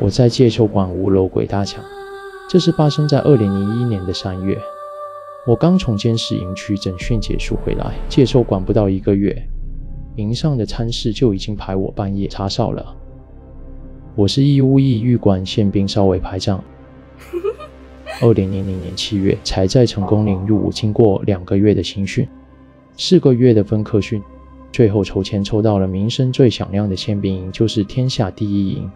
我在介寿馆5楼鬼打墙。这是发生在2001年的3月。我刚从监视营区整训结束回来，介寿馆不到1个月，营上的参事就已经排我半夜查哨了。我是义务役预管宪兵少尉排长。2000年7月才在成功领入伍，经过2个月的新训，4个月的分科训，最后筹钱筹到了名声最响亮的宪兵营，就是天下第一营。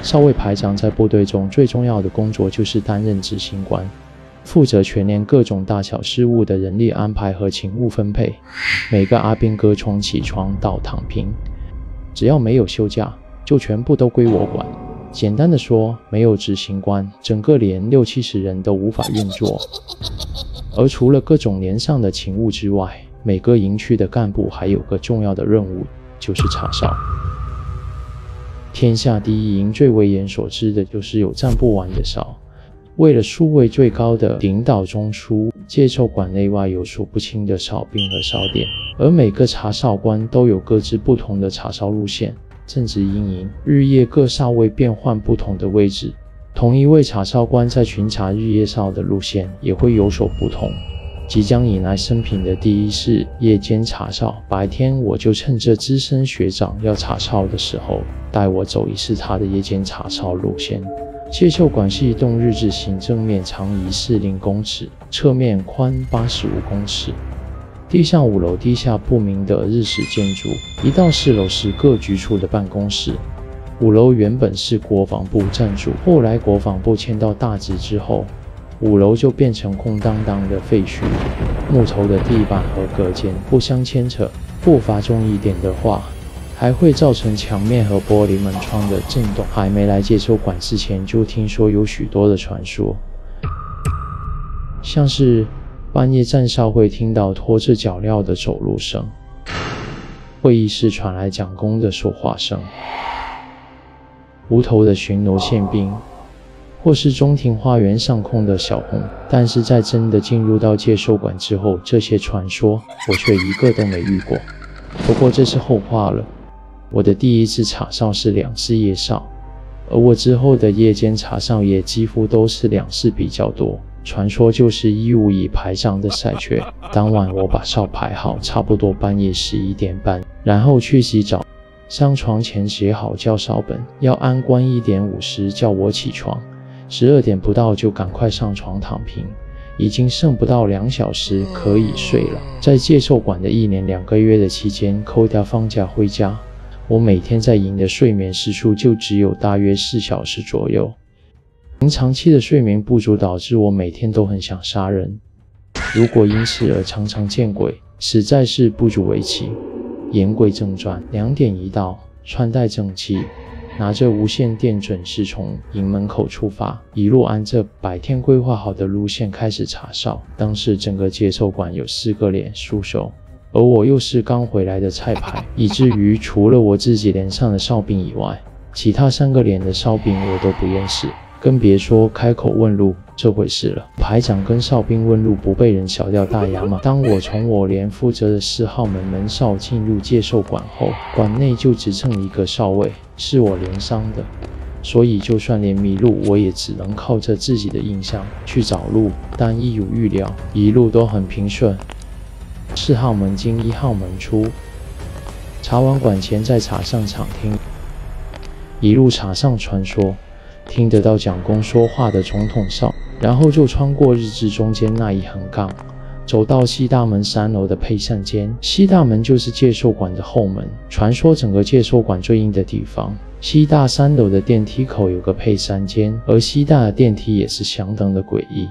少尉排长在部队中最重要的工作就是担任执行官，负责全连各种大小事务的人力安排和勤务分配。每个阿兵哥从起床到躺平，只要没有休假，就全部都归我管。简单的说，没有执行官，整个连60-70人都无法运作。而除了各种连上的勤务之外，每个营区的干部还有个重要的任务，就是查哨。天下第一营最为人所知的就是有站不完的哨。为了数位最高的领导中枢，介寿馆内外有数不清的哨兵和哨点，而每个查哨官都有各自不同的查哨路线。正值阴营，日夜各哨位变换不同的位置，同一位查哨官在巡查日夜哨的路线也会有所不同。即将迎来生平的第一次夜间查哨，白天我就趁着资深学长要查哨的时候，带我走一次他的夜间查哨路线。介寿馆是一栋日字形，正面长140公尺，侧面宽85公尺，地上5楼地下不明的日式建筑，1到4楼是各局处的办公室。5楼原本是国防部暂住，后来国防部迁到大直之后，5楼就变成空荡荡的废墟，木头的地板和隔间互相牵扯，步伐重一点的话，还会造成墙面和玻璃门窗的震动。还没来介寿馆之前，就听说有许多的传说，像是半夜站哨会听到拖着脚镣的走路声，会议室传来蒋公的说话声，无头的巡逻宪兵，或是中庭花园上空的小红。但是在真的进入到介寿馆之后，这些传说我却一个都没遇过。不过这是后话了。我的第一次查哨是2次夜哨，而我之后的夜间查哨也几乎都是2次比较多。传说就是义务役排长的赛缺，当晚我把哨排好，差不多半夜11点半，然后去洗澡，上床前写好叫哨本，要按关1点50叫我起床，12点不到就赶快上床躺平，已经剩不到2小时可以睡了。在介寿馆的1年2个月的期间，扣掉放假回家，我每天在营的睡眠时数就只有大约4小时左右。长期的睡眠不足导致我每天都很想杀人，如果因此而常常见鬼，实在是不足为奇。言归正传，2点一到，穿戴整齐，拿着无线电准时从营门口出发，一路按着白天规划好的路线开始查哨。当时整个介寿馆有4个连驻守，而我又是刚回来的菜排，以至于除了我自己连上的哨兵以外，其他3个连的哨兵我都不认识，更别说开口问路这回事了。排长跟哨兵问路不被人小掉大牙吗？当我从我连负责的4号门门哨进入介寿馆后，馆内就只剩1个哨尉，是我连上的，所以就算连迷路，我也只能靠着自己的印象去找路。但一如预料，一路都很平顺。4号门经1号门出，查完馆前再查上场厅，一路查上传说听得到蒋公说话的总统哨，然后就穿过日志中间那一横杠，走到西大门3楼的配膳间。西大门就是介寿馆的后门，传说整个介寿馆最阴的地方，西大3楼的电梯口有个配膳间，而西大的电梯也是相当的诡异。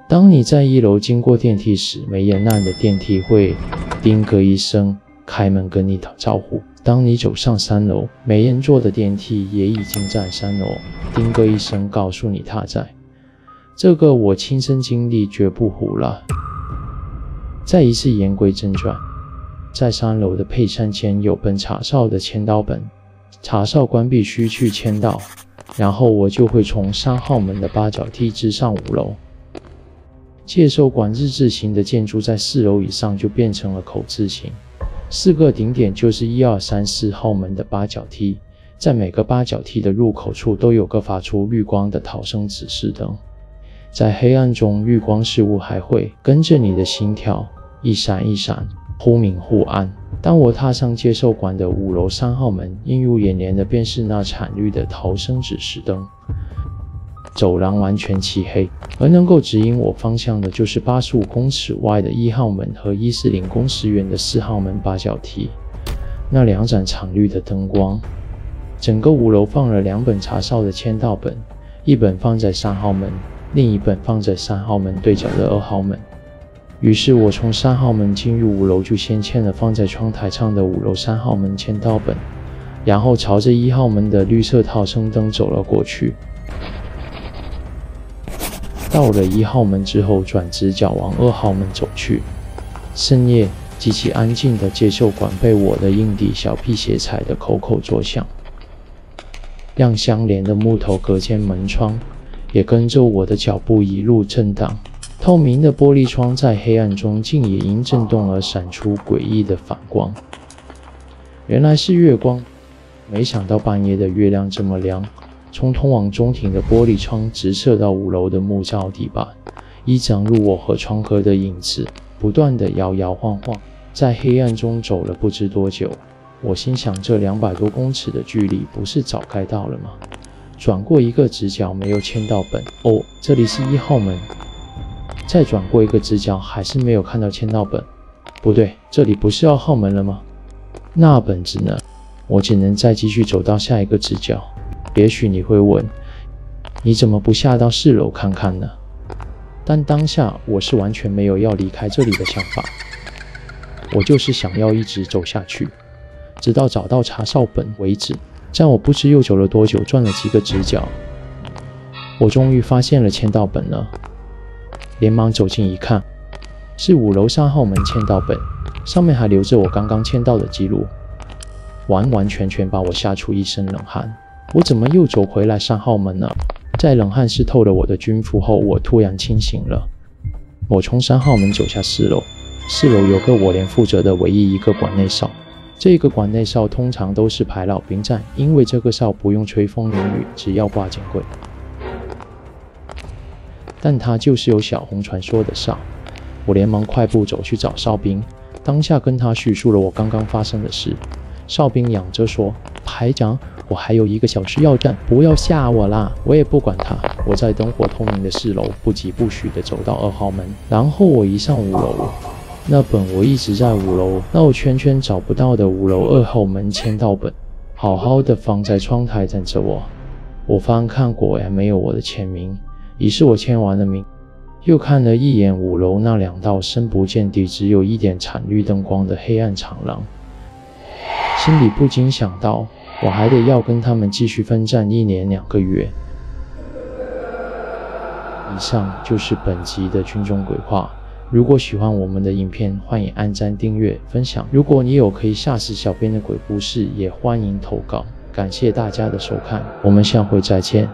当你在1楼经过电梯时，没人按的电梯会叮个一声开门跟你打招呼。当你走上3楼，没人坐的电梯也已经在3楼，叮个一声告诉你他在。这个我亲身经历，绝不胡了。再一次言归正传，在3楼的配膳间有本查哨的签到本，查哨官必须去签到，然后我就会从3号门的8角梯直上5楼。介寿馆日字形的建筑在4楼以上就变成了口字形，4个顶点就是1、2、3、4号门的8角梯，在每个八角梯的入口处都有个发出绿光的逃生指示灯。在黑暗中，绿光似乎还会跟着你的心跳一闪一闪，忽明忽暗。当我踏上接受馆的5楼3号门，映入眼帘的便是那惨绿的逃生指示灯。走廊完全漆黑，而能够指引我方向的就是85公尺外的1号门和140公尺远的4号门八角梯。那2盏惨绿的灯光，整个5楼放了2本查哨的签到本，一本放在3号门，另一本放在3号门对角的2号门。于是我从3号门进入5楼，就先签了放在窗台上的5楼3号门签到本，然后朝着1号门的绿色逃生灯走了过去。到了1号门之后，转直角往2号门走去。深夜极其安静的接受馆被我的硬底小皮鞋踩得口口作响，让相连的木头隔间门窗也跟着我的脚步一路震荡。透明的玻璃窗在黑暗中竟也因震动而闪出诡异的反光。原来是月光，没想到半夜的月亮这么亮。从通往中庭的玻璃窗直射到5楼的木造地板，一长入我和窗壳的影子不断地摇摇晃晃，在黑暗中走了不知多久。我心想，这200多公尺的距离不是早该到了吗？转过一个直角，没有签到本。哦，这里是1号门。再转过一个直角，还是没有看到签到本。不对，这里不是2号门了吗？那本子呢？我只能再继续走到下一个直角。也许你会问，你怎么不下到4楼看看呢？但当下我是完全没有要离开这里的想法，我就是想要一直走下去，直到找到查哨本为止。在我不知又走了多久，转了几个直角，我终于发现了签到本了。连忙走近一看，是5楼3号门签到本，上面还留着我刚刚签到的记录，完完全全把我吓出一身冷汗。我怎么又走回来3号门呢？在冷汗湿透了我的军服后，我突然清醒了。我从3号门走下4楼，4楼有个我连负责的唯一一个馆内哨。这个馆内哨通常都是排老兵站，因为这个哨不用吹风淋雨，只要挂警柜。但它就是有小红传说的哨。我连忙快步走去找哨兵，当下跟他叙述了我刚刚发生的事。哨兵仰着说：“排长，我还有1个小时要站，不要吓我啦！”我也不管他，我在灯火通明的4楼不疾不徐地走到2号门，然后我一上5楼，那本我一直在5楼绕圈圈找不到的5楼2号门签到本，好好的放在窗台等着我。我翻看果然没有我的签名，于是我签完了名，又看了一眼5楼那2道深不见底、只有一点惨绿灯光的黑暗长廊，心里不禁想到，我还得要跟他们继续奋战1年2个月。以上就是本集的军中鬼话。如果喜欢我们的影片，欢迎按赞、订阅、分享。如果你有可以吓死小编的鬼故事，也欢迎投稿。感谢大家的收看，我们下回再见。